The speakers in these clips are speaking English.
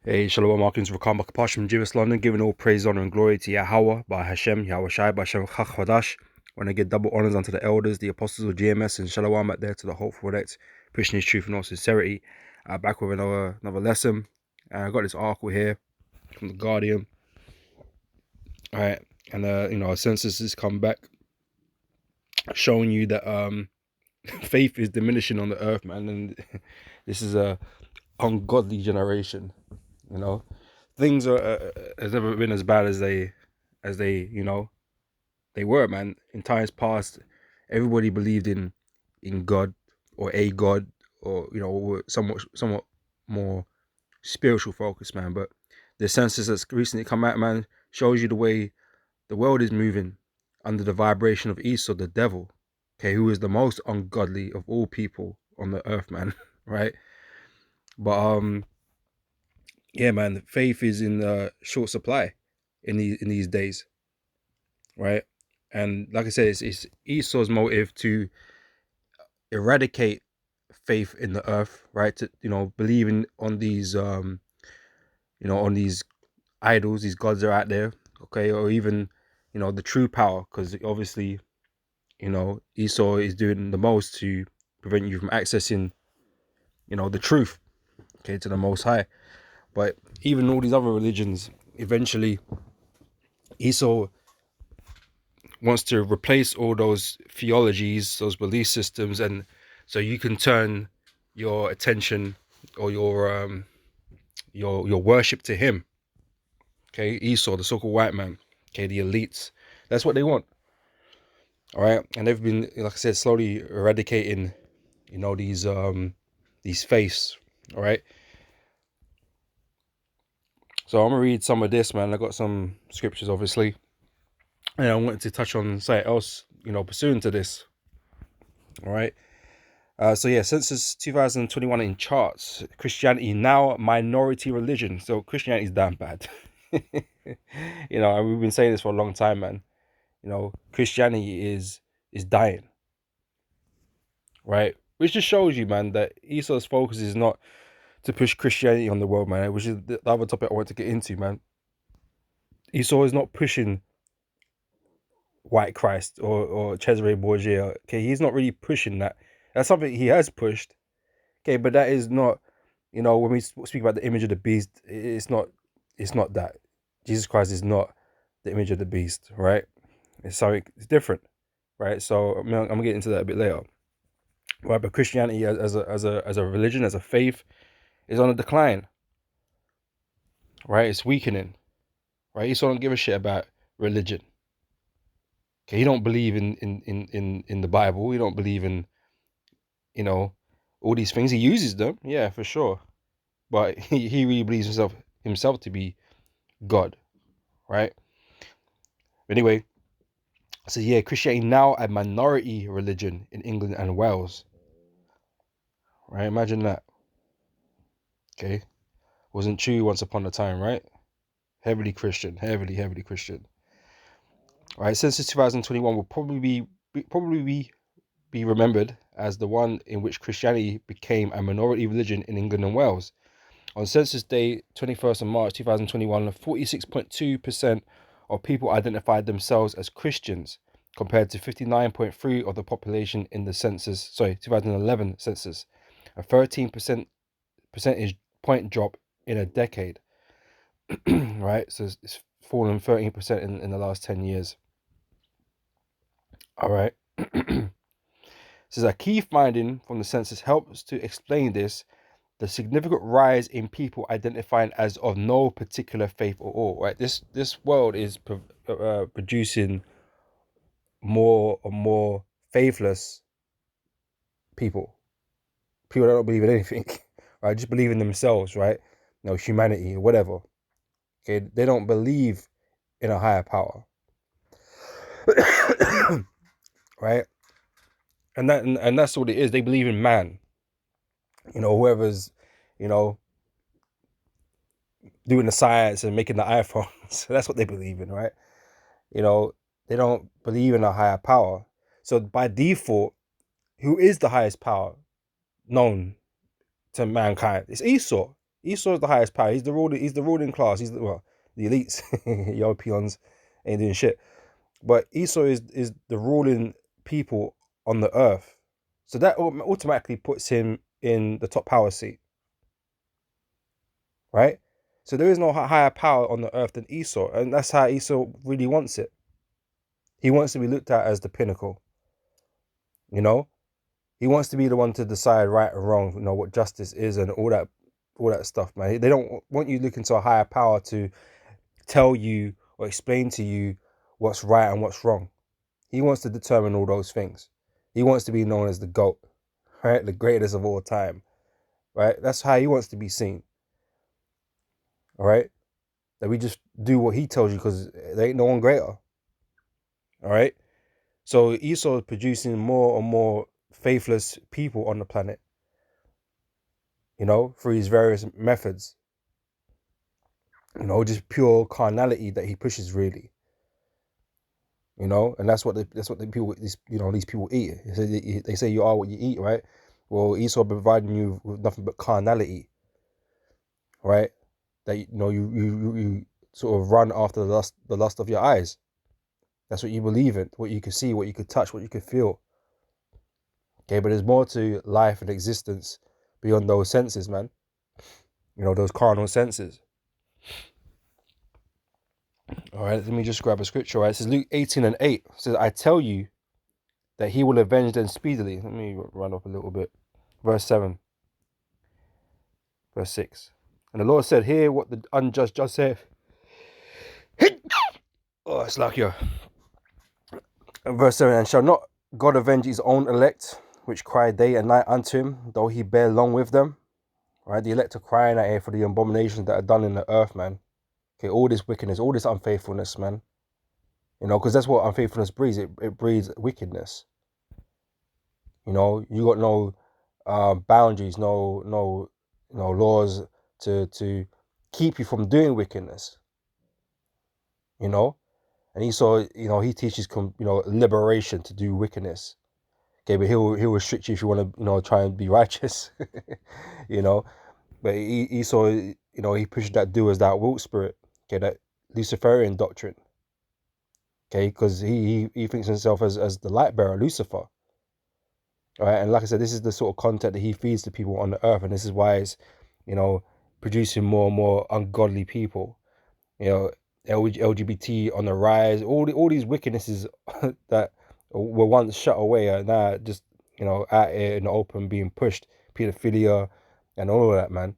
Hey, Shalom, Markins, Rakam Bakapash from Jewish London, giving all praise, honor, and glory to Yahweh, by Hashem, Yahweh Shai, by Hashem Chachwadash. When I give double honors unto the elders, the apostles of GMS, and Shalom out there to the hopeful elect, preaching his truth and all sincerity. Back with another lesson. I got this article here from the Guardian. All right, and a census has come back, showing you that faith is diminishing on the earth, man, and this is a ungodly generation. You know, things are has never been as bad as they they were, man. In times past, everybody believed in God or a God, or were somewhat more spiritual focused, man. But the census that's recently come out, man, shows you the way the world is moving under the vibration of Esau, the devil, okay, who is the most ungodly of all people on the earth, man. Right? But yeah, man, faith is in short supply in these days, right? And like I said, it's Esau's motive to eradicate faith in the earth, right? To believing on these on these idols, these gods are out there, okay, or even the true power, because obviously Esau is doing the most to prevent you from accessing the truth, okay, to the Most High. But even all these other religions, eventually Esau wants to replace all those theologies, those belief systems, and so you can turn your attention or your worship to him. Okay, Esau, the so-called white man. Okay, the elites. That's what they want. All right, and they've been, like I said, slowly eradicating, these faiths. All right. So I'm gonna read some of this, man. I got some scriptures, obviously, and I wanted to touch on something else, pursuant to this. All right. So yeah, census 2021 in charts. Christianity now a minority religion. So Christianity is damn bad. And we've been saying this for a long time, man. Christianity is dying, right? Which just shows you, man, that Esau's focus is not to push Christianity on the world, man. Which is the other topic I want to get into, man. Esau is not pushing white Christ or Cesare Borgia. Okay, he's not really pushing that. That's something he has pushed. Okay, but that is not, when we speak about the image of the beast, it's not that. Jesus Christ is not the image of the beast, right? It's something, it's different, right? So I'm gonna get into that a bit later, right? But Christianity as a religion, as a faith, is on a decline, right? It's weakening, right? Esau don't give a shit about religion. Okay, he don't believe in the Bible. He don't believe in all these things. He uses them, yeah, for sure, but he really believes himself to be God, right? Anyway, so yeah, Christianity now a minority religion in England and Wales, right? Imagine that. Okay, wasn't true once upon a time, right? Heavily Christian, heavily Christian. All right, since 2021 will probably be remembered as the one in which Christianity became a minority religion in England and Wales. On Census Day, 21st of March 2021, 46.2% of people identified themselves as Christians, compared to 59.3% of the population in the 2011 census, a 13% percentage point drop in a decade. Right, so it's fallen 13% in the last 10 years. All right. Says a key finding from the census helps to explain this: the significant rise in people identifying as of no particular faith or all. Right, this world is producing more and more faithless people that don't believe in anything, right? Just believe in themselves, right? Humanity or whatever. Okay, they don't believe in a higher power. Right? And that's what it is. They believe in man. Whoever's, you know, doing the science and making the iPhones. That's what they believe in, right? They don't believe in a higher power. So by default, who is the highest power known to mankind? It's Esau. Esau is the highest power. He's the ruling class. He's the elites. Yo, peons ain't doing shit. But Esau is the ruling people on the earth. So that automatically puts him in the top power seat. Right? So there is no higher power on the earth than Esau. And that's how Esau really wants it. He wants to be looked at as the pinnacle. You know? He wants to be the one to decide right and wrong, what justice is and all that stuff, man. They don't want you looking to a higher power to tell you or explain to you what's right and what's wrong. He wants to determine all those things. He wants to be known as the GOAT, right? The greatest of all time, right? That's how he wants to be seen, all right? That we just do what he tells you because there ain't no one greater, all right? So Esau is producing more and more faithless people on the planet, through his various methods, just pure carnality that he pushes, really. And that's what the people, these people eat. They say you are what you eat, right? Well, Esau providing you with nothing but carnality, right? That you sort of run after the lust of your eyes. That's what you believe in, what you could see, what you could touch, what you could feel. Okay, but there's more to life and existence beyond those senses, man. Those carnal senses. All right, let me just grab a scripture. Right, it says Luke 18:8. It says, "I tell you that he will avenge them speedily." Let me run up a little bit. Verse 7. Verse 6. And the Lord said, "Hear what the unjust judge saith." Oh, it's like you. Verse 7. "And shall not God avenge his own elect, which cry day and night unto him, though he bear long with them?" Right? The elect are crying out here for the abominations that are done in the earth, man. Okay, all this wickedness, all this unfaithfulness, man. Because that's what unfaithfulness breeds. It breeds wickedness. You got no boundaries, no laws to keep you from doing wickedness. And Esau, he teaches liberation to do wickedness. Okay, but he'll restrict you if you want to try and be righteous. But Esau, he pushes that do as thou wilt spirit. Okay, that Luciferian doctrine. Okay, because he thinks himself as the light bearer, Lucifer. All right, and like I said, this is the sort of content that he feeds to people on the earth, and this is why it's, producing more and more ungodly people. LGBT on the rise. All these wickednesses that were once shut away are now just out here in the open being pushed. Pedophilia and all of that, man.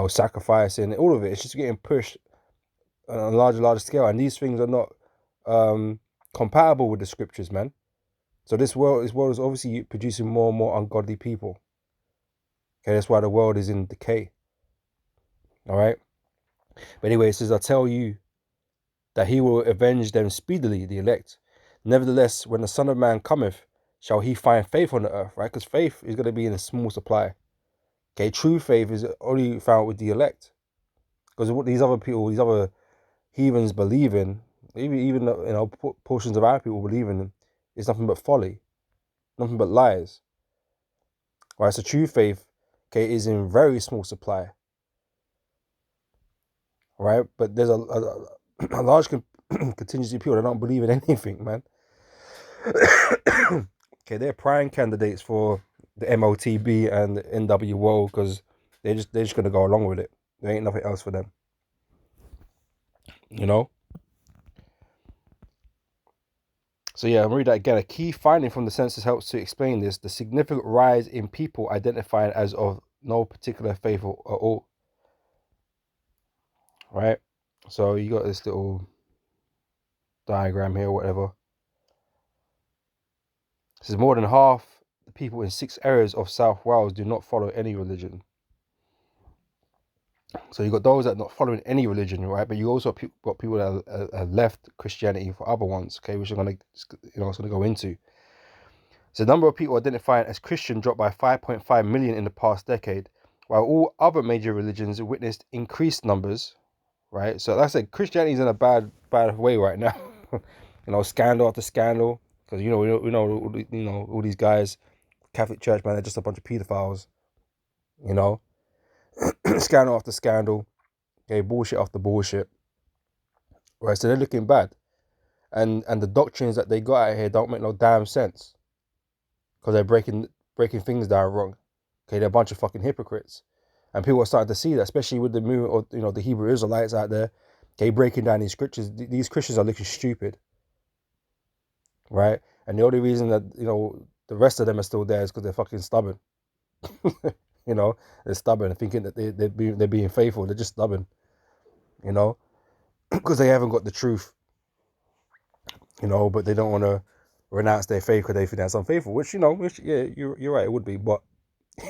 Sacrificing, all of it. It's just getting pushed on a larger scale, and these things are not compatible with the scriptures, man. So this world is obviously producing more and more ungodly people. Okay, that's why the world is in decay. All right. But anyway, it says, "I tell you that he will avenge them speedily, the elect. Nevertheless, when the Son of Man cometh, shall he find faith on the earth?" Right? Because faith is going to be in a small supply. Okay, true faith is only found with the elect. Because what these other people, these other heathens believe in, even portions of our people believe in, is nothing but folly, nothing but lies. Right? So true faith, okay, is in very small supply. Right? But there's a large contingency of people that don't believe in anything, man. Okay, they're prime candidates for the MOTB and the NWO because they're just gonna go along with it. There ain't nothing else for them. So yeah, I'm read that again. A key finding from the census helps to explain this: the significant rise in people identified as of no particular faith at all. Right? So you got this little diagram here, or whatever. This is more than half the people in 6 areas of South Wales do not follow any religion. So you got those that are not following any religion, right? But you also got people that have left Christianity for other ones, okay, which I'm gonna go into. So the number of people identifying as Christian dropped by 5.5 million in the past decade, while all other major religions witnessed increased numbers, right? So like I said, Christianity is in a bad way right now. Scandal after scandal, because we know all these guys, Catholic Church, man, they're just a bunch of pedophiles, scandal after scandal, okay, bullshit after bullshit, right? So they're looking bad, and the doctrines that they got out here don't make no damn sense because they're breaking things down wrong. Okay, they're a bunch of fucking hypocrites, and people are starting to see that, especially with the movement of the Hebrew Israelites out there, okay, breaking down these scriptures. These Christians are looking stupid, right? And the only reason that the rest of them are still there is because they're fucking stubborn. They're stubborn, thinking that they're being faithful. They're just stubborn, because they haven't got the truth, but they don't want to renounce their faith because they think that's unfaithful. Which yeah, you're right, it would be, but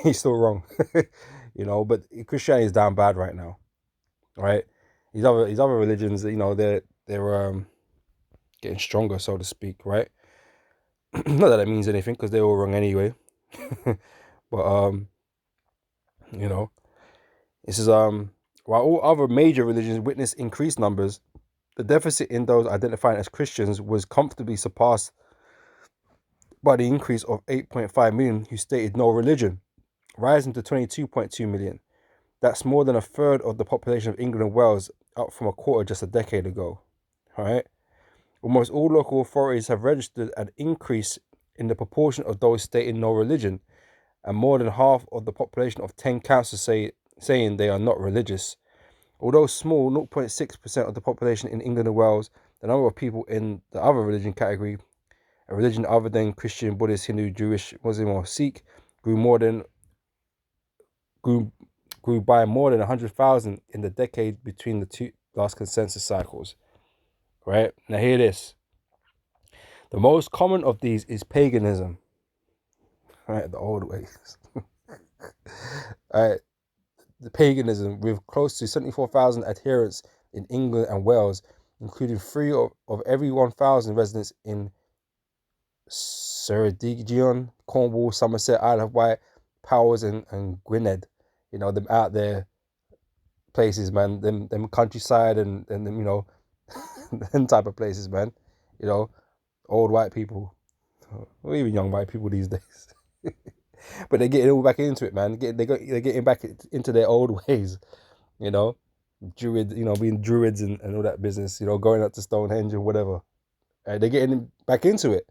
he's still wrong. But Christianity is down bad right now, right? These other religions, they're getting stronger, so to speak, right? Not that that means anything because they're all wrong anyway. But this is while all other major religions witnessed increased numbers, the deficit in those identifying as Christians was comfortably surpassed by the increase of 8.5 million who stated no religion, rising to 22.2 million. That's more than a third of the population of England and Wales, up from a quarter just a decade ago. All right. Almost all local authorities have registered an increase in the proportion of those stating no religion, and more than half of the population of 10 councils saying they are not religious. Although small, 0.6% of the population in England and Wales, the number of people in the other religion category, a religion other than Christian, Buddhist, Hindu, Jewish, Muslim, or Sikh, grew by more than 100,000 in the decade between the two last consensus cycles. Right? Now hear this. The most common of these is paganism. Right? The old ways. Right? The paganism, with close to 74,000 adherents in England and Wales, including 3 of every 1,000 residents in Ceredigion, Cornwall, Somerset, Isle of Wight, Powers, and Gwynedd. Them out there places, man. Them countryside and them, them type of places, man. Old white people, or even young white people these days. But they're getting all back into it, man. They're getting back into their old ways, Druid, being druids and all that business, going up to Stonehenge or whatever. Right? They're getting back into it.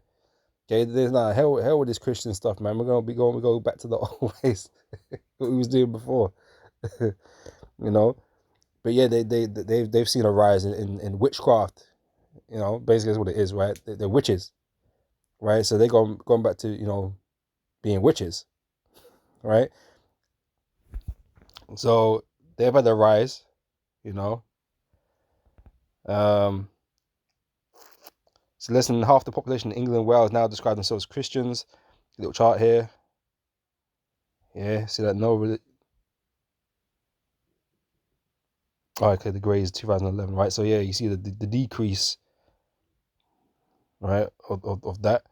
Okay, there's not hell with this Christian stuff, man. We go back to the old ways, what we was doing before, But yeah, they've seen a rise in witchcraft, basically that's what it is, right? They're witches, right? So they're going back to being witches, right? So they've had a rise, Um, so less than half the population in England and Wales now describe themselves as Christians. Little chart here. Yeah, see that oh, okay, the grey is 2011, right? So yeah, you see the decrease, right, of that.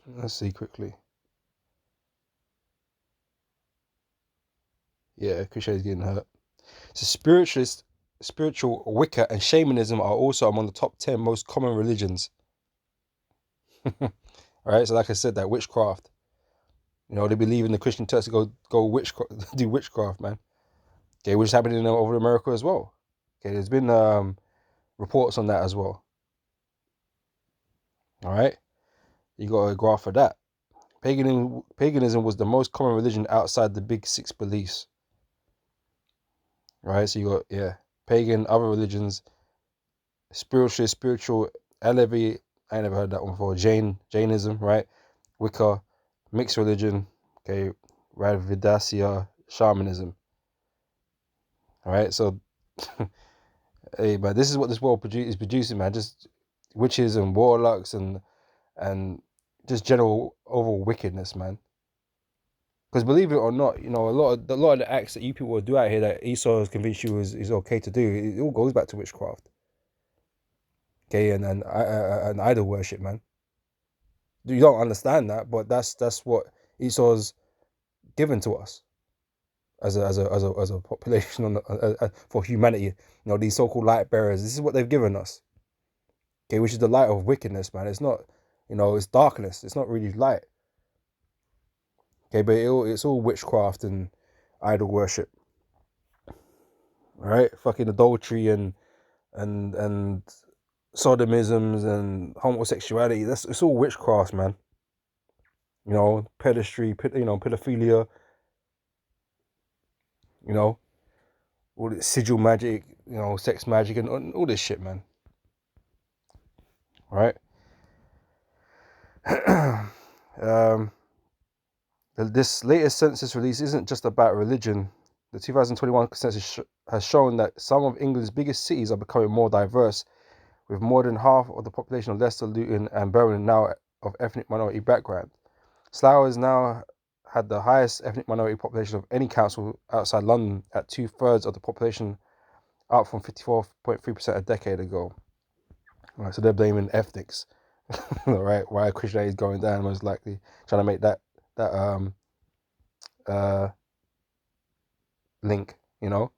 Let's see quickly. Yeah, Christianity is getting hurt. So spiritual Wicca, and shamanism are also among the top 10 most common religions. All right, so like I said, that witchcraft. They believe in the Christian text to go witchcraft, do witchcraft, man. Okay, which is happening over in America as well. Okay, there's been reports on that as well. All right, you got a graph for that. Paganism was the most common religion outside the big 6 beliefs. All right, so you got pagan, other religions, spiritual, Alevi. I never heard that one before. Jainism, right? Wicca, mixed religion. Okay, Radvidasya, shamanism. All right, so hey, man, this is what this world is producing, man. Just witches and warlocks and just general overall wickedness, man. Because believe it or not, a lot of the acts that you people will do out here that Esau has convinced you is okay to do, it all goes back to witchcraft. Okay, and idol worship, man. You don't understand that, but that's what Esau's given to us as a population for humanity. These so-called light bearers. This is what they've given us. Okay, which is the light of wickedness, man. It's not, it's darkness. It's not really light. Okay, but it's all witchcraft and idol worship. All right, fucking adultery and sodomisms and homosexuality. It's all witchcraft, man. You know, pedestry, pedophilia. You know, all this sigil magic. You know, sex magic and all this shit, man. All right. This latest census release isn't just about religion. The 2021 census has shown that some of England's biggest cities are becoming more diverse, with more than half of the population of Leicester, Luton, and Birmingham now of ethnic minority background. Slough has now had the highest ethnic minority population of any council outside London, at 2/3 of the population, up from 54.3% a decade ago. All right, so they're blaming ethnics, right? Why Christianity is going down, most likely trying to make that uh link, you know.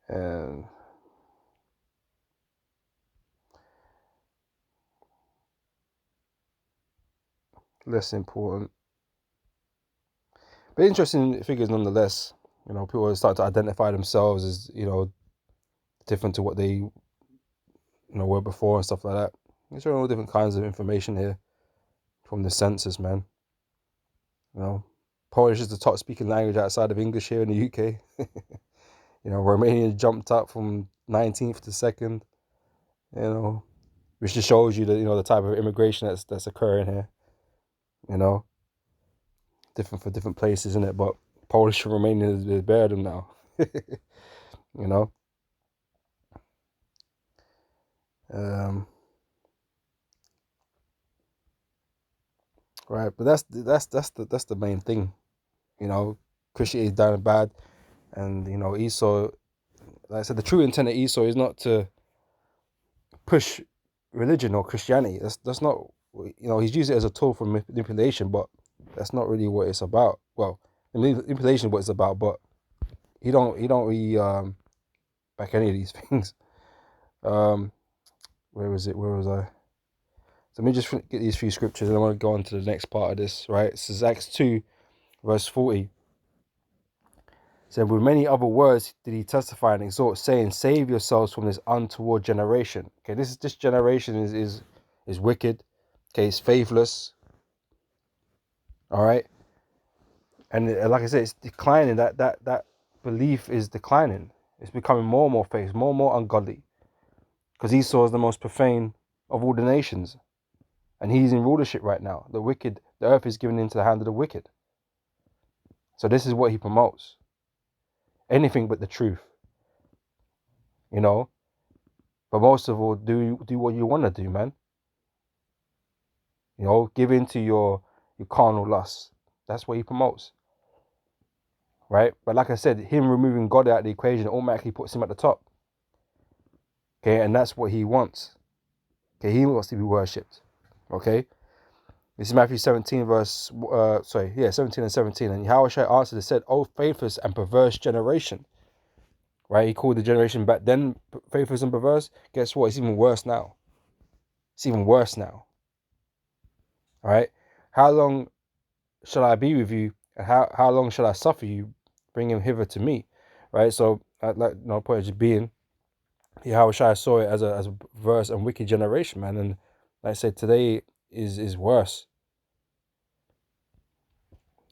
And less important, but interesting figures nonetheless. You know, people are starting to identify themselves as, you know, different to what they, you know, were before and stuff like that. There's all different kinds of information here from the census, man. You know, Polish is the top speaking language outside of English here in the UK. You know, Romania jumped up from 19th to 2nd. You know, which just shows you that, you know, the type of immigration that's occurring here. You know, different for different places, isn't it? But Polish and Romania is better than now. You know. Right, but that's the main thing. You know, Christianity is down bad, and you know, Esau. Like I said, the true intent of Esau is not to push religion or Christianity. That's not. You know, he's used it as a tool for manipulation, but that's not really what it's about. Well, manipulation is what it's about, but he don't really back any of these things. Where was it? Where was I? So let me just get these few scriptures, and I want to go on to the next part of this. Right, this is Acts 2, verse 40. Said, with many other words did he testify and exhort, saying, save yourselves from this untoward generation. Okay, this generation is wicked. Okay, it's faithless. All right, and like I said, it's declining. That belief is declining. It's becoming more and more faithless, more and more ungodly, because Esau is the most profane of all the nations, and he's in rulership right now. The wicked, the earth is given into the hand of the wicked. So this is what he promotes. Anything but the truth, you know. But most of all, do what you want to do, man. You know, give in to your carnal lusts. That's what he promotes, right? But like I said, him removing God out of the equation automatically puts him at the top. Okay, and that's what he wants. Okay, he wants to be worshipped. Okay, this is Matthew 17, 17 and 17. And Yahushua answered and said, "O faithless and perverse generation." Right? He called the generation back then faithless and perverse. Guess what? It's even worse now. It's even worse now. All right. How long shall I be with you, and how long shall I suffer you? Bring him hither to me, right? So, like, no point just being, Yahushua saw it as a perverse and wicked generation, man, and like I said, today is worse,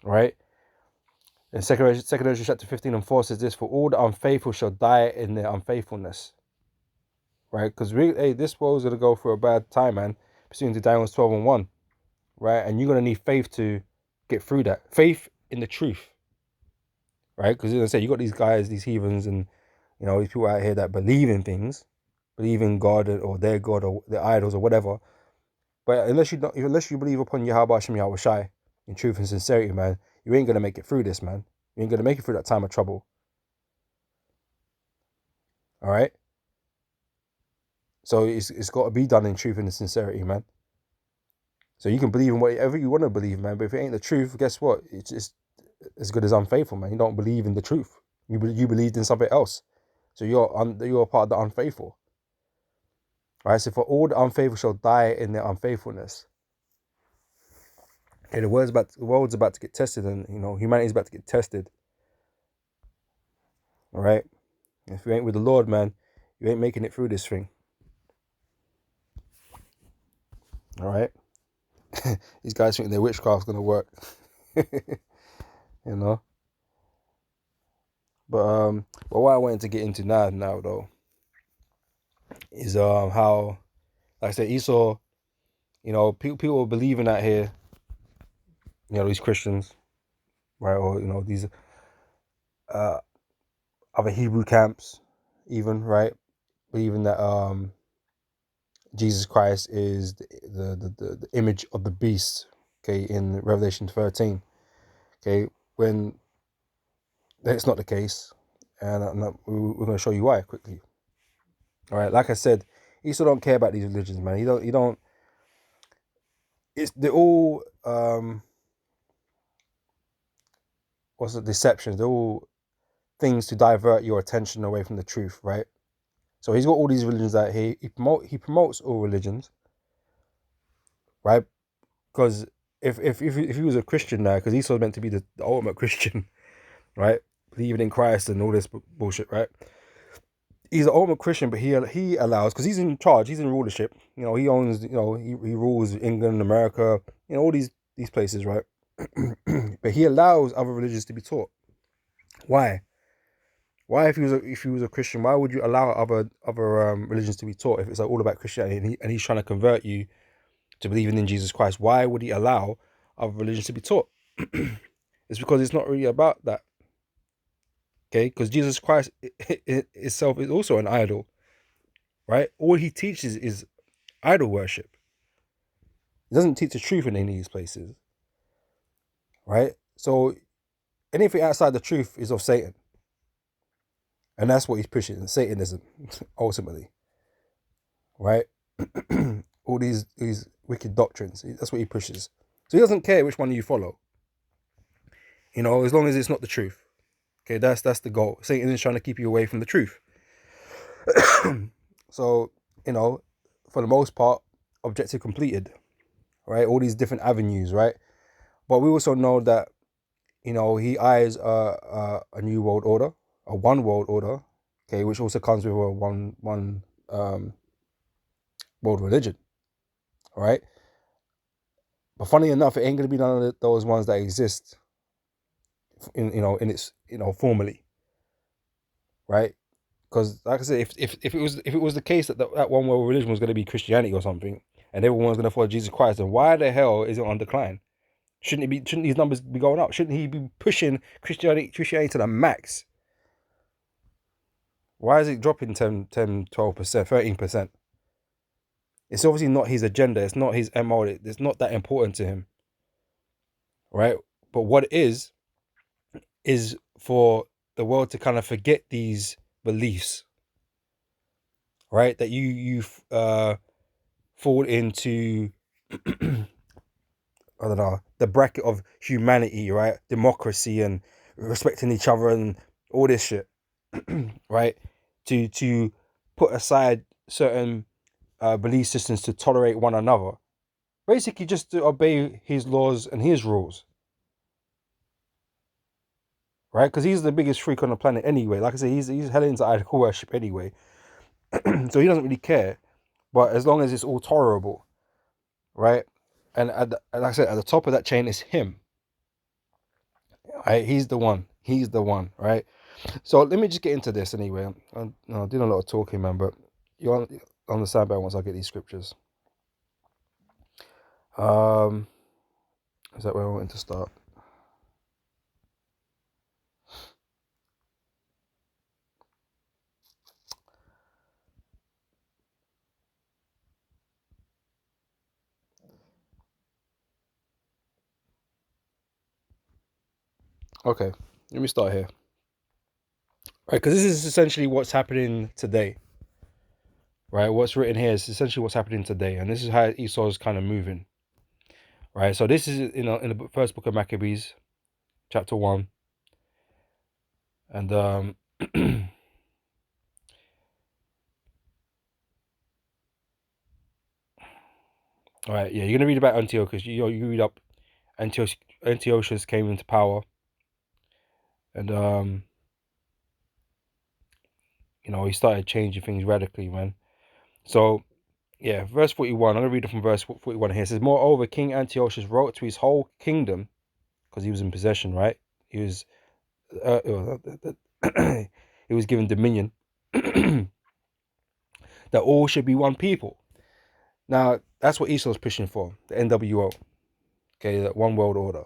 right? In Second Ezra chapter 15 and 4 says this: for all the unfaithful shall die in their unfaithfulness, right? Because hey, this world's gonna go through a bad time, man. Pursuant to Daniel 12 and 1, right? And you're gonna need faith to get through that. Faith in the truth. Right? Because as I say, you got these guys, these heathens, and you know, these people out here that believe in things, believe in God or their God or their idols or whatever. But unless you believe upon Yahweh Hashem Yahweh Shai in truth and sincerity, man, you ain't gonna make it through this, man. You ain't gonna make it through that time of trouble. All right. So it's got to be done in truth and sincerity, man. So you can believe in whatever you want to believe, man. But if it ain't the truth, guess what? It's just as good as unfaithful, man. You don't believe in the truth. You believed in something else. So you're part of the unfaithful. Right? So for all the unfaithful shall die in their unfaithfulness. Okay, the world's about to get tested, and humanity's about to get tested. All right. If you ain't with the Lord, man, you ain't making it through this thing. All right. These guys think their witchcraft's gonna work. you know. But what I wanted to get into now though is how, like I said, Esau, people believing that here, these Christians, right, or these other Hebrew camps, even, right, believing that Jesus Christ is the image of the beast, okay, in Revelation 13, okay, when that's not the case, and we're going to show you why quickly. All right, like I said, Esau don't care about these religions, man. He don't. They're all what's the deceptions? They're all things to divert your attention away from the truth, right? So he's got all these religions that he promotes all religions, right? Because if he was a Christian now, because Esau's meant to be the ultimate Christian, right? Believing in Christ and all this bullshit, right? He's an ultimate Christian, but he allows, because he's in charge, he's in rulership. He owns, he rules England, America, all these places, right? But he allows other religions to be taught. Why? Why, if he was a Christian, why would you allow other religions to be taught if it's all about Christianity and he's trying to convert you to believing in Jesus Christ? Why would he allow other religions to be taught? It's because it's not really about that. Okay, because Jesus Christ itself is also an idol, right? All he teaches is idol worship. He doesn't teach the truth in any of these places, right? So anything outside the truth is of Satan, and that's what he's pushing, Satanism, ultimately, right? All these wicked doctrines, that's what he pushes. So he doesn't care which one you follow, as long as it's not the truth. Okay, that's the goal. Satan is trying to keep you away from the truth. So, for the most part, objective completed, right? All these different avenues, right? But we also know that, he eyes a new world order, a one world order, okay, which also comes with a one world religion, all right? But funny enough, it ain't gonna be none of those ones that exist in its formally, right? Because like I said, if it was the case that that one world religion was going to be Christianity or something, and everyone's going to follow Jesus Christ, then why the hell is it on decline? Shouldn't these numbers be going up? Shouldn't he be pushing Christianity to the max? Why is it dropping 10, 12%, 13%? It's obviously not his agenda. It's not his MO. It's not that important to him, right? But what it is for the world to kind of forget these beliefs, right? That you fall into, I don't know, the bracket of humanity, right? Democracy and respecting each other and all this shit, right? To put aside certain belief systems to tolerate one another. Basically, just to obey his laws and his rules, right? Because he's the biggest freak on the planet anyway. Like I said, he's hell into idol worship anyway, so he doesn't really care. But as long as it's all tolerable, right? And like I said, at the top of that chain is him. Right? He's the one. He's the one, right? So let me just get into this anyway. I'm doing a lot of talking, man, but you'll understand better once I get these scriptures. Is that where I wanted to start? Okay, let me start here. Right, because this is essentially what's happening today. Right, what's written here is essentially what's happening today, and this is how Esau's kind of moving. Right, so this is in the first book of Maccabees, chapter 1, and All right, yeah, you're gonna read about Antiochus. You read up Antiochus came into power, and he started changing things radically, man. So yeah, verse 41. I'm gonna read it from verse 41 here. It says, "Moreover, King Antiochus wrote to his whole kingdom, because he was in possession, right? He was he was given dominion, that all should be one people." Now that's what Esau's pushing for, the NWO. Okay, that one world order.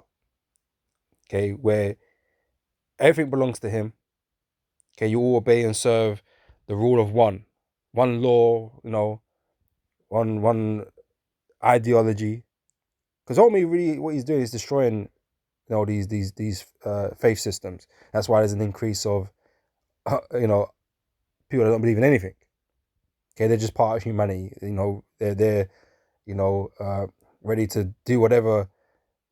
Okay, where everything belongs to him. Okay, you all obey and serve the rule of one law. One ideology. Because ultimately, really, what he's doing is destroying, these faith systems. That's why there's an increase of, people that don't believe in anything. Okay, they're just part of humanity. They're ready to do whatever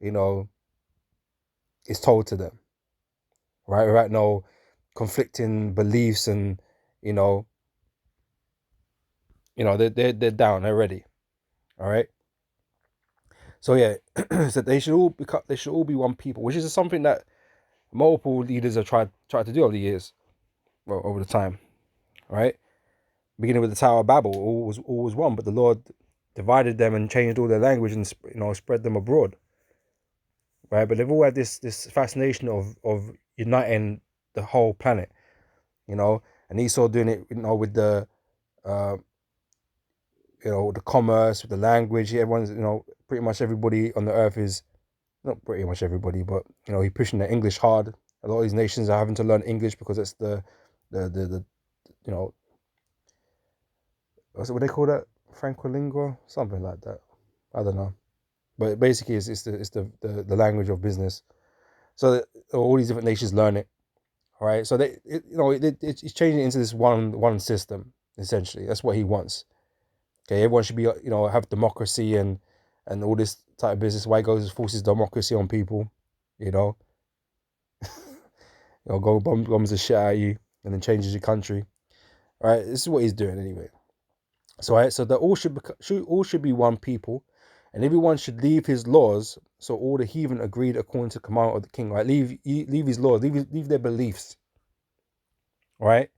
is told to them, right? Without no conflicting beliefs, and you know, they're down. They're ready. All right. So yeah, so they should all be one people, which is something that multiple leaders have tried to do over the years, well, over the time, right? Beginning with the Tower of Babel, all was one, but the Lord divided them and changed all their language and spread them abroad, right? But they've all had this fascination of uniting the whole planet, and Esau doing it, with the uh, the commerce, with the language. Everyone's, pretty much everybody on the earth is, not pretty much everybody, but he's pushing the English hard. A lot of these nations are having to learn English because it's the you know what they call that, Francolingua, something like that. I don't know, but basically it's the language of business. So that all these different nations learn it. All right, so it's changing it into this one system essentially. That's what he wants. Okay, everyone should be have democracy and all this type of business. Why he goes forces democracy on people, you know, go bombs the shit out of you and then changes your country. All right, this is what he's doing anyway. So so that all should be one people, and everyone should leave his laws. So all the heathen agreed according to the commandment of the king. Right, leave his laws, leave their beliefs. Right,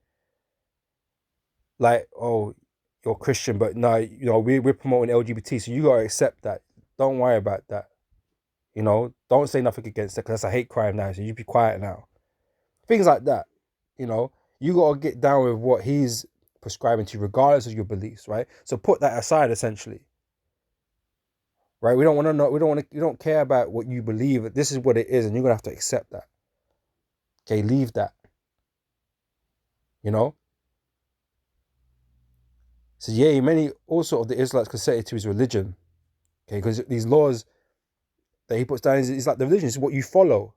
like, oh, you're Christian, but no, we're promoting LGBT, so you gotta accept that. Don't worry about that. Don't say nothing against it, because that's a hate crime now. So you be quiet now. Things like that. You gotta get down with what he's prescribing to you, regardless of your beliefs, right? So put that aside, essentially, right? We don't want to know. We don't want to. You don't care about what you believe. This is what it is, and you're gonna have to accept that. Okay, leave that. So yeah, many also of the Israelites conceded to his religion. Okay, because these laws that he puts down is like the religion. It's what you follow.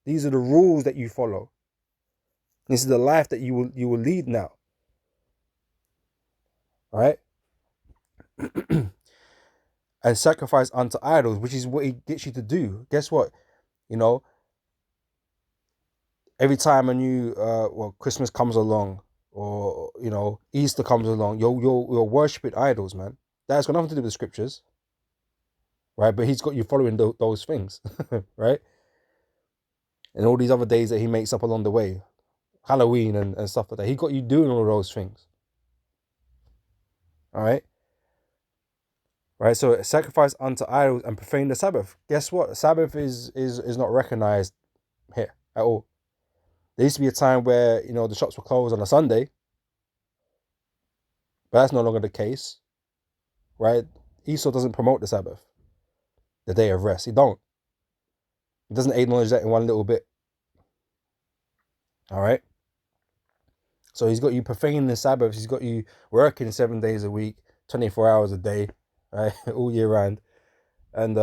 These are the rules that you follow. This is the life that you will lead now. Right? And sacrifice unto idols, which is what he gets you to do. Guess what? Every time a new Christmas comes along, or Easter comes along, you're worshiping idols, man. That's got nothing to do with the scriptures, right? But he's got you following those things, right? And all these other days that he makes up along the way, Halloween and stuff like that. He got you doing all those things. All right. Right. So sacrifice unto idols and profane the Sabbath. Guess what? Sabbath is not recognized here at all. There used to be a time where the shops were closed on a Sunday, but that's no longer the case. Right? Esau doesn't promote the Sabbath, the day of rest. He doesn't acknowledge that in one little bit. All right. So he's got you profaning the Sabbath. He's got you working 7 days a week, 24 hours a day, right, all year round, and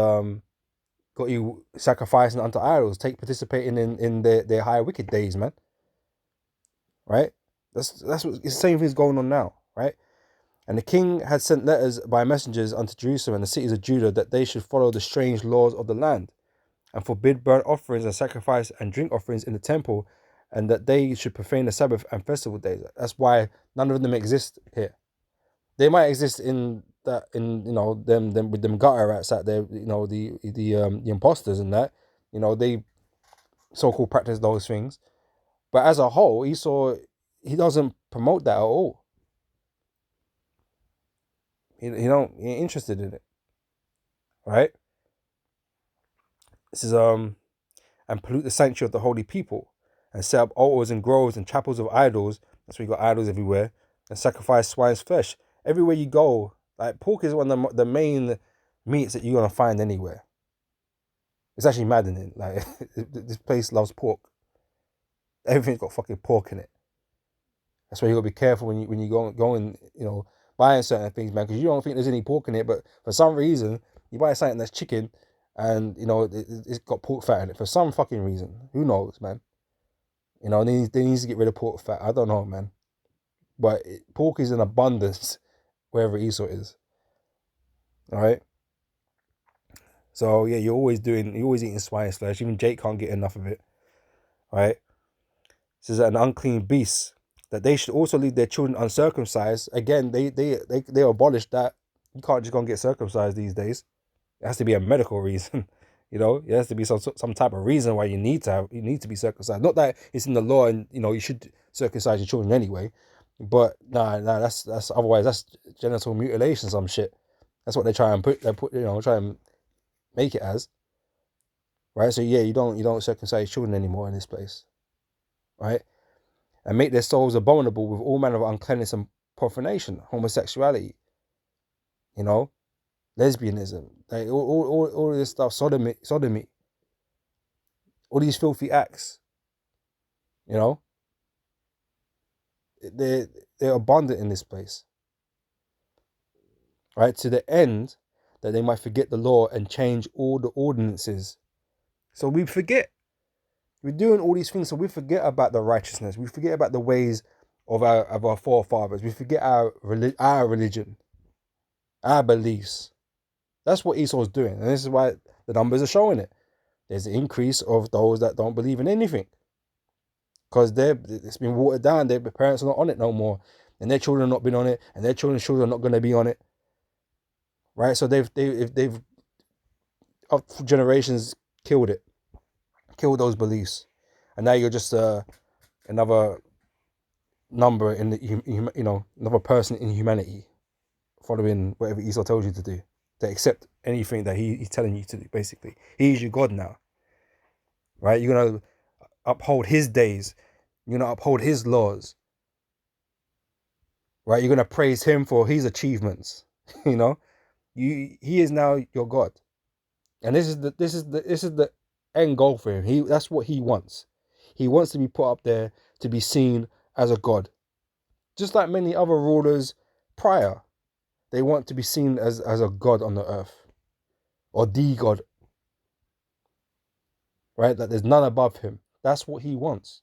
got you sacrificing unto idols, participating in their high wicked days, man. Right? That's what it's the same thing's going on now, right? And the king had sent letters by messengers unto Jerusalem and the cities of Judah, that they should follow the strange laws of the land, and forbid burnt offerings and sacrifice and drink offerings in the temple, and that they should profane the Sabbath and festival days. That's why none of them exist here. They might exist in that in them with them gutter rats out there, the imposters and that, they so-called practice those things. But as a whole, he doesn't promote that at all. He ain't interested in it, right? This is and pollute the sanctuary of the holy people, and set up altars and groves and chapels of idols. That's why you got idols everywhere, and sacrifice swine's flesh everywhere you go. Like pork is one of the main meats that you're gonna find anywhere. It's actually maddening. Like this place loves pork. Everything's got fucking pork in it. That's why you gotta be careful when you go and buying certain things, man, because you don't think there's any pork in it, but for some reason you buy something that's chicken, and it's got pork fat in it for some fucking reason. Who knows, man? They need to get rid of pork fat. I don't know, man, but pork is in abundance wherever Esau is. All right. So yeah, you're always eating swine's flesh. Even Jake can't get enough of it. Right. This is an unclean beast, that they should also leave their children uncircumcised. Again, they abolished that. You can't just go and get circumcised these days. It has to be a medical reason. It has to be some type of reason why you need to be circumcised. Not that it's in the law and you should circumcise your children anyway. But nah, that's otherwise that's genital mutilation, some shit. That's what they try and try and make it as. Right? So yeah, you don't circumcise children anymore in this place. Right? And make their souls abominable with all manner of uncleanness and profanation, homosexuality, lesbianism, like all of this stuff, sodomy, all these filthy acts, they're abundant in this place, right? To the end that they might forget the law and change all the ordinances. So we forget. We're doing all these things, so we forget about the righteousness. We forget about the ways of our forefathers. We forget our religion, our beliefs. That's what Esau's doing, and this is why the numbers are showing it. There's an increase of those that don't believe in anything, because it's been watered down. Their parents are not on it no more, and their children have not been on it, and their children's children are not going to be on it, right? So they've up generations killed those beliefs, and now you're just another number in the another person in humanity, following whatever Esau tells you to do, to accept anything that he's telling you to do. Basically, he's your God now, right? You're gonna uphold his days, you're gonna uphold his laws, right? You're gonna praise him for his achievements. He is now your God, and this is the end goal for him. That's what he wants. He wants to be put up there to be seen as a God, just like many other rulers prior. They want to be seen as a God on the earth, or the God, right? That there's none above him. That's what he wants.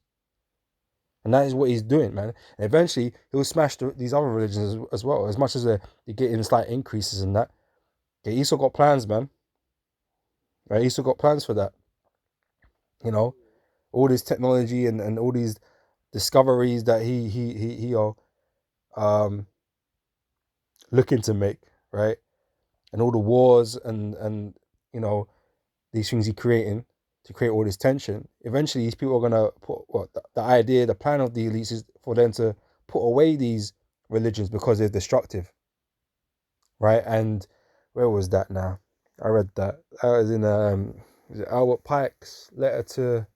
And that is what he's doing, man. And eventually, he'll smash these other religions as well, as much as they're getting slight increases in that. Yeah, Esau got plans, man. Right? Esau got plans for that. All this technology and all these discoveries that he looking to make, right? And all the wars and these things he's creating to create all this tension. Eventually, these people are gonna put the plan of the elites is for them to put away these religions because they're destructive, right? And where was that now? I read that. I was in was it Albert Pike's letter to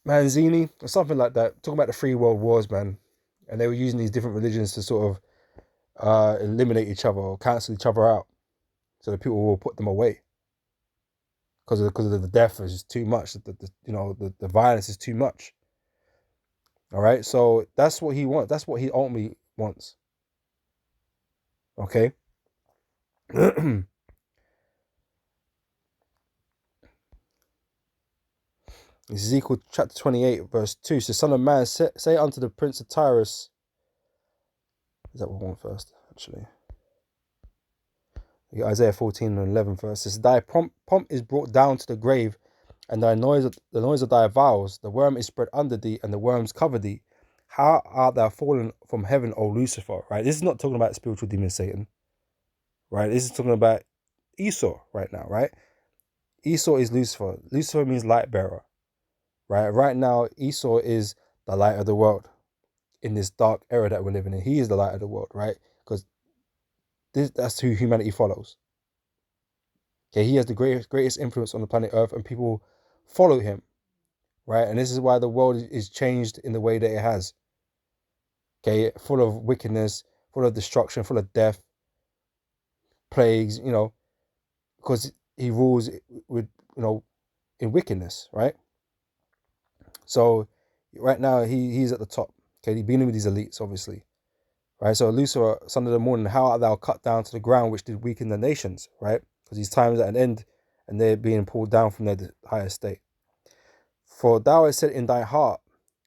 Manzini or something like that, talking about the three world wars, man. And they were using these different religions to sort of eliminate each other or cancel each other out, so the people will put them away because of the death is just too much. The violence is too much. All right, so that's what he wants. That's what he ultimately wants. Okay. Ezekiel chapter 28, verse 2 says, Son of man, say unto the prince of Tyrus. Is that one first, actually? Isaiah 14 and 11 verse says, Thy pomp is brought down to the grave, and the noise of thy vows, the worm is spread under thee, and the worms cover thee. how art thou fallen from heaven, O Lucifer? Right? This is not talking about spiritual demon Satan. Right? This is talking about Esau right now, right? Esau is Lucifer. Lucifer means light bearer. Right? Right now, Esau is the light of the world in this dark era that we're living in. He is the light of the world, right? Because that's who humanity follows. Okay, he has the greatest influence on the planet Earth, and people follow him, right? And this is why the world is changed in the way that it has. Okay, full of wickedness, full of destruction, full of death, plagues, because he rules with, in wickedness, right? So right now he's at the top. Okay, he's been with these elites, obviously. Right, so Lucifer, son of the morning, how art thou cut down to the ground, which did weaken the nations, right? Because these times at an end, and they're being pulled down from their higher state. For thou hast said in thy heart,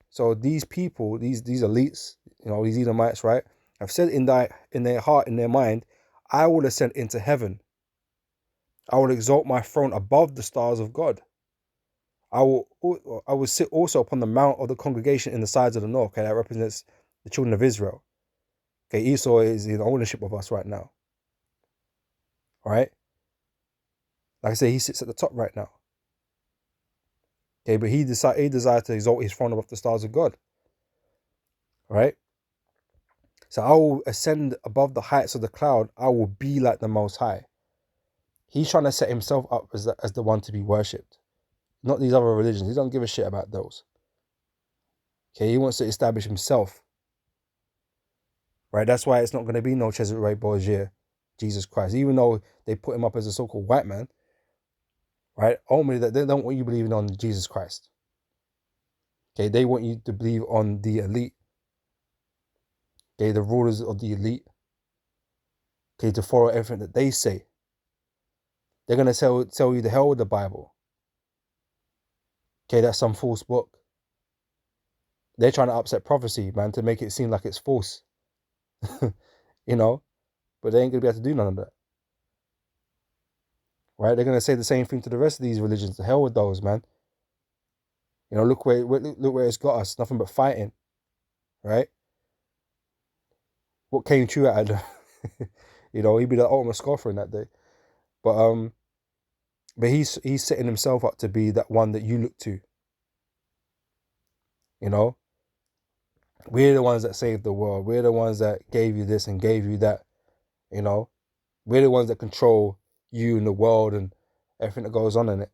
so these people, these elites, these Edomites, right, have said in their heart, in their mind, I will ascend into heaven. I will exalt my throne above the stars of God. I will sit also upon the mount of the congregation in the sides of the north. Okay, that represents the children of Israel. Okay, Esau is in ownership of us right now. All right. Like I say, he sits at the top right now. Okay, but he desired to exalt his throne above the stars of God. All right. So I will ascend above the heights of the cloud. I will be like the Most High. He's trying to set himself up as the one to be worshipped, not these other religions. He don't give a shit about those. Okay, he wants to establish himself. Right. That's why it's not going to be no Cesare Borgia, Jesus Christ, even though they put him up as a so-called white man. Right. Only that they don't want you believing on Jesus Christ. Okay, they want you to believe on the elite. Okay, the rulers of the elite. Okay, to follow everything that they say. They're gonna tell you the hell with the Bible. Okay, that's some false book. They're trying to upset prophecy, man, to make it seem like it's false. But they ain't gonna be able to do none of that. Right? They're gonna say the same thing to the rest of these religions. The hell with those, man. Look where it's got us. Nothing but fighting. Right? What came true out of the he'd be the ultimate scoffer in that day. But he's setting himself up to be that one that you look to. We're the ones that saved the world. We're the ones that gave you this and gave you that. We're the ones that control you and the world and everything that goes on in it.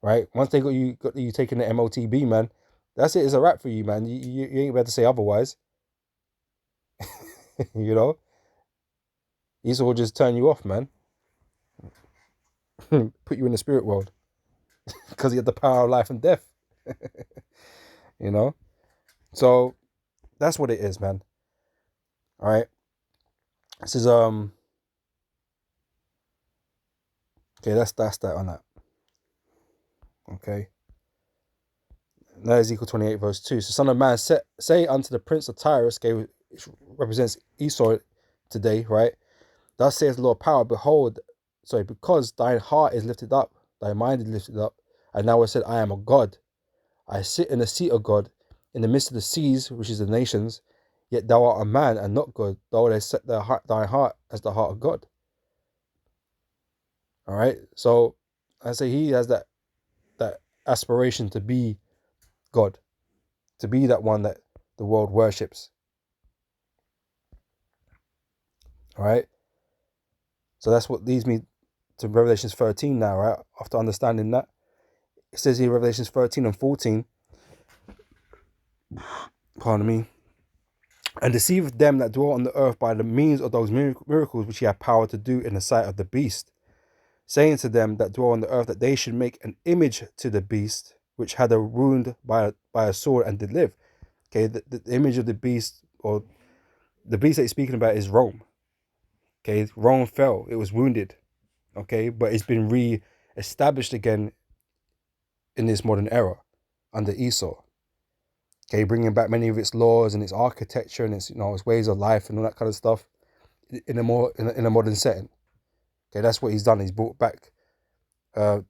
Right? Once they got you taking the MOTB, man, that's it. It's a wrap for you, man. You ain't about to say otherwise. Esau will just turn you off, man. Put you in the spirit world because he had the power of life and death. So that's what it is, man. All right. This is okay. That's that on that. Okay. Now Ezekiel 28 verse 2. So, son of man, say unto the prince of Tyrus, okay, which represents Esau today, right? Thus says the Lord power, because thine heart is lifted up, thy mind is lifted up, and now it said, I am a God. I sit in the seat of God, in the midst of the seas, which is the nations, yet thou art a man and not God, thou hast set thy heart as the heart of God. All right. So I say he has that aspiration to be God, to be that one that the world worships. All right. So that's what leads me to Revelations 13 now, right? After understanding that, it says here, Revelations 13 and 14, pardon me, and deceiveth them that dwell on the earth by the means of those miracles which he had power to do in the sight of the beast, saying to them that dwell on the earth that they should make an image to the beast, which had a wound by a sword and did live. Okay, the image of the beast, or the beast that he's speaking about, is Rome. Okay, Rome fell, it was wounded. Okay, but it's been re-established again in this modern era under Esau. Okay, bringing back many of its laws and its architecture and its its ways of life and all that kind of stuff in a modern setting. Okay, that's what he's done. He's brought back the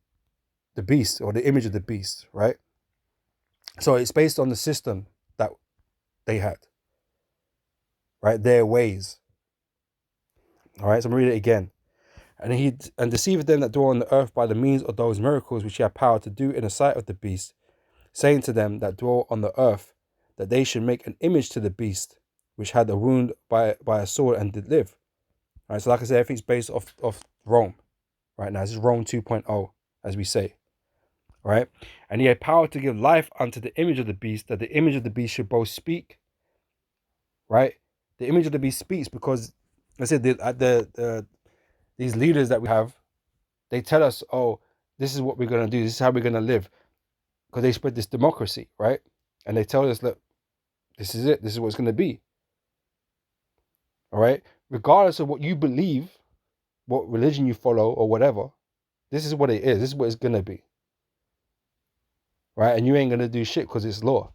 beast, or the image of the beast, right? So it's based on the system that they had, right? Their ways. All right, so I'm gonna read it again. And deceived them that dwell on the earth by the means of those miracles which he had power to do in the sight of the beast, saying to them that dwell on the earth that they should make an image to the beast which had a wound by a sword and did live. All right, so like I said, everything's based off Rome right now. This is Rome 2.0, as we say. Right? And he had power to give life unto the image of the beast, that the image of the beast should both speak. Right? The image of the beast speaks because I said these leaders that we have, they tell us, oh, this is what we're gonna do, this is how we're gonna live. Because they spread this democracy, right? And they tell us, look, this is it, this is what it's gonna be. All right. Regardless of what you believe, what religion you follow, or whatever, this is what it is. This is what it's gonna be. Right? And you ain't gonna do shit because it's law.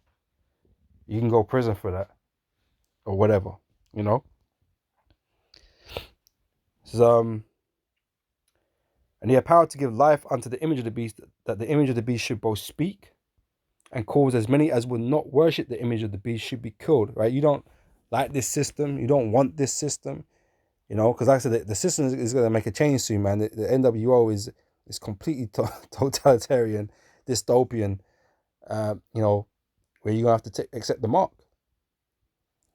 You can go to prison for that. Or whatever. You know? So, and he had power to give life unto the image of the beast, that the image of the beast should both speak and cause as many as would not worship the image of the beast should be killed. Right? You don't like this system, you don't want this system, you know, because like I said, the system is going to make a change soon, man. The NWO is completely totalitarian, dystopian, you know, where you're going to have to accept the mark,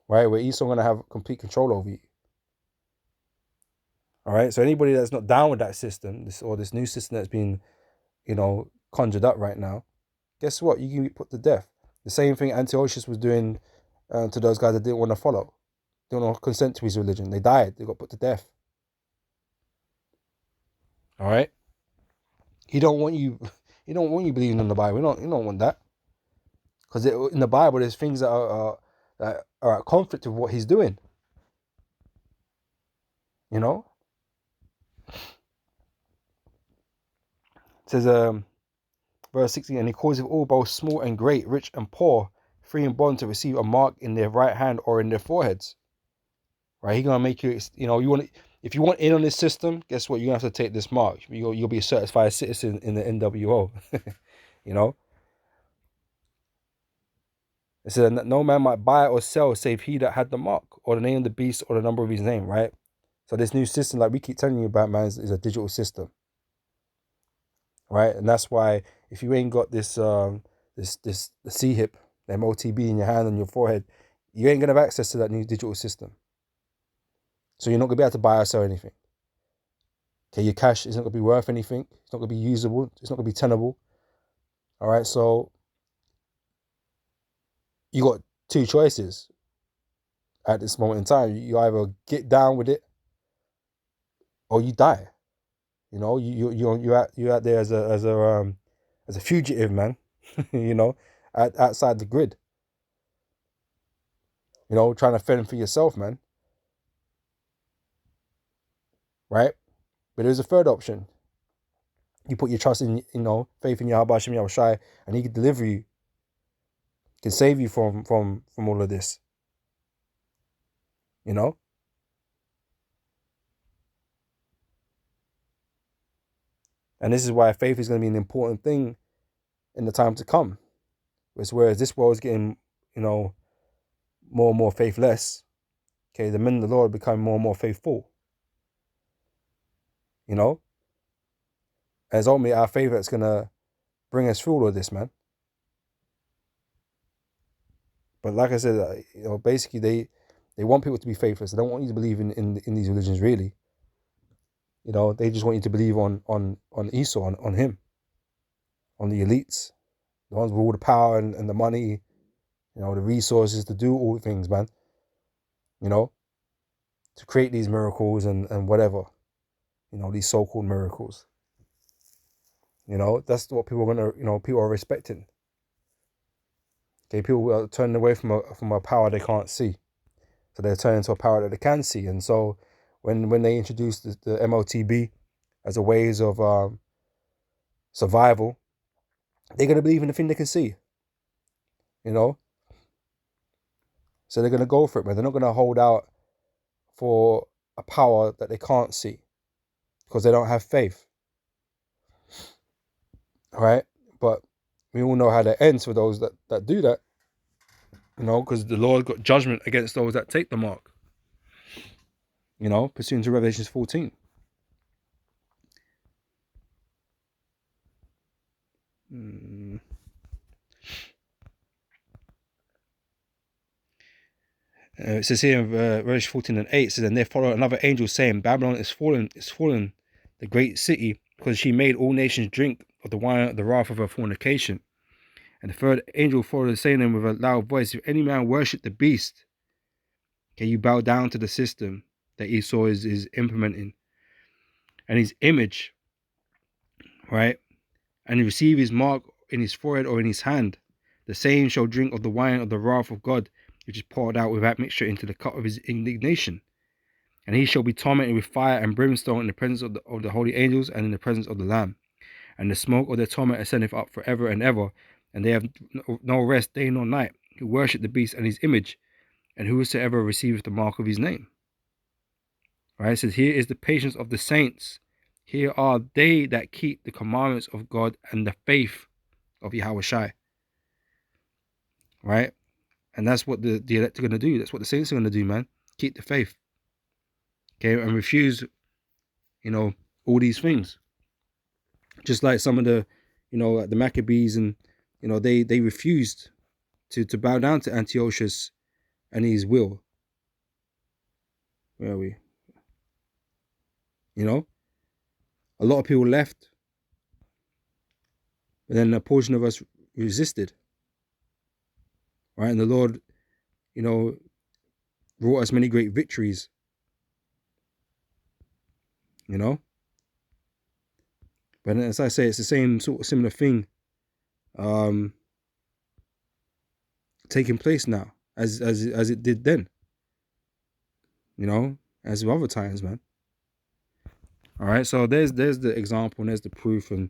right? Where Esau going to have complete control over you. All right. So anybody that's not down with that system, this new system that's been, you know, conjured up right now, guess what? You can be put to death. The same thing Antiochus was doing to those guys that didn't want to follow, didn't want to consent to his religion. They died. They got put to death. All right. He don't want you. He don't want you believing in the Bible. You don't want that, because in the Bible there's things that are at conflict with what he's doing. You know. It says verse 16, and he causeth all, both small and great, rich and poor, free and bond, to receive a mark in their right hand or in their foreheads. Right. He's gonna make you. You know. If you want in on this system, guess what? You're gonna have to take this mark. You'll be a certified citizen in the NWO. You know. It said that no man might buy or sell save he that had the mark, or the name of the beast, or the number of his name, right? So this new system, like we keep telling you about, man, is a digital system, right? And that's why if you ain't got this the C-hip, the MOTB in your hand and your forehead, you ain't gonna have access to that new digital system. So you're not gonna be able to buy or sell anything. Okay, your cash isn't gonna be worth anything. It's not gonna be usable. It's not gonna be tenable. All right, so you got two choices at this moment in time. You either get down with it or you die. You know, you're out there as a fugitive, man. You know, outside the grid. You know, trying to fend for yourself, man. Right? But there's a third option. You put your trust in, you know, faith in Yahweh Hashem Yahweh Shai, and he can deliver you, can save you from all of this. You know? And this is why faith is going to be an important thing in the time to come. Whereas this world is getting, you know, more and more faithless. Okay, the men of the Lord become more and more faithful. You know? And it's ultimately our faith that's going to bring us through all of this, man. But like I said, you know, basically they want people to be faithless. They don't want you to believe in these religions, really. You know, they just want you to believe on Esau, on him, on the elites, the ones with all the power and the money, you know, the resources to do all things, man. You know, to create these miracles and whatever, you know, these so-called miracles. You know, that's what people are gonna, you know, people are respecting. Okay, people are turning away from a power they can't see, so they're turning to a power that they can see. And so, when they introduce the MOTB as a ways of survival, they're gonna believe in the thing they can see. You know, so they're gonna go for it, man. They're not gonna hold out for a power that they can't see because they don't have faith. All right, but we all know how that ends for those that do that. You know, because the Lord got judgment against those that take the mark. You know, pursuant to Revelation 14. It says here in Revelation 14 and 8, it says, and there followed another angel saying, Babylon is fallen, the great city, because she made all nations drink of the wine of the wrath of her fornication. And the third angel followed, saying with a loud voice, if any man worship the beast, can you bow down to the system that Esau is implementing, and his image, right? And he receive his mark in his forehead or in his hand, the same shall drink of the wine of the wrath of God, which is poured out without mixture into the cup of his indignation. And he shall be tormented with fire and brimstone in the presence of the holy angels and in the presence of the Lamb. And the smoke of their torment ascendeth up forever and ever, and they have no rest day nor night, who worship the beast and his image, and whosoever receiveth the mark of his name. Right? It says, here is the patience of the saints. Here are they that keep the commandments of God and the faith of Yahweh Shai. Right? And that's what the elect are going to do. That's what the saints are going to do, man. Keep the faith. Okay? And refuse, you know, all these things. Just like some of the, you know, the Maccabees, and, you know, they refused to bow down to Antiochus and his will. Where are we? You know, a lot of people left, but then a portion of us resisted. Right? And the Lord, you know, brought us many great victories. You know? But as I say, it's the same sort of similar thing taking place now as it did then. You know, as with other times, man. All right, so there's the example and there's the proof, and,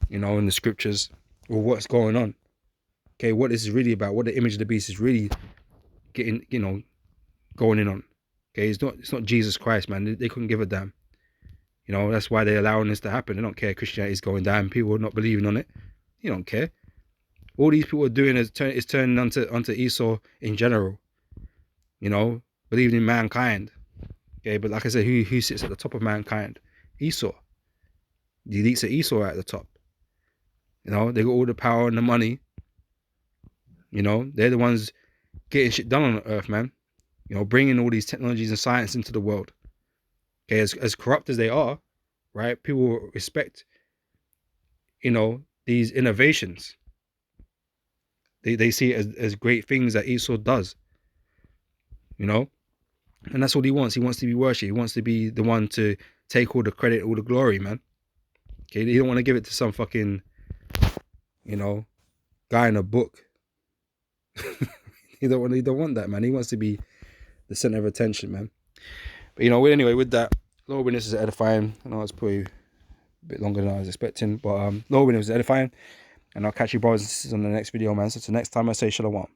you know, in the scriptures, or what's going on. Okay, what this is really about, what the image of the beast is really getting, you know, going in on. Okay, it's not Jesus Christ, man. They couldn't give a damn. You know, that's why they're allowing this to happen. They don't care Christianity is going down, people are not believing on it. You don't care. All these people are doing is turning onto Esau in general. You know, believing in mankind. Okay, but like I said, who sits at the top of mankind? Esau. The elites of Esau are at the top. You know, they got all the power and the money. You know, they're the ones getting shit done on earth, man. You know, bringing all these technologies and science into the world. Okay, as corrupt as they are, right? People respect, you know, these innovations. They see it as great things that Esau does. You know, and that's what he wants. He wants to be worshipped. He wants to be the one to take all the credit, all the glory, man. Okay, he don't want to give it to some fucking, you know, guy in a book. He don't want that, man. He wants to be the center of attention, man. But, you know, anyway, with that, Lord Witness is edifying. I know it's probably a bit longer than I was expecting, but Lord Witness is edifying, and I'll catch you brothers and sisters on the next video, man. So till next time, I say shalom.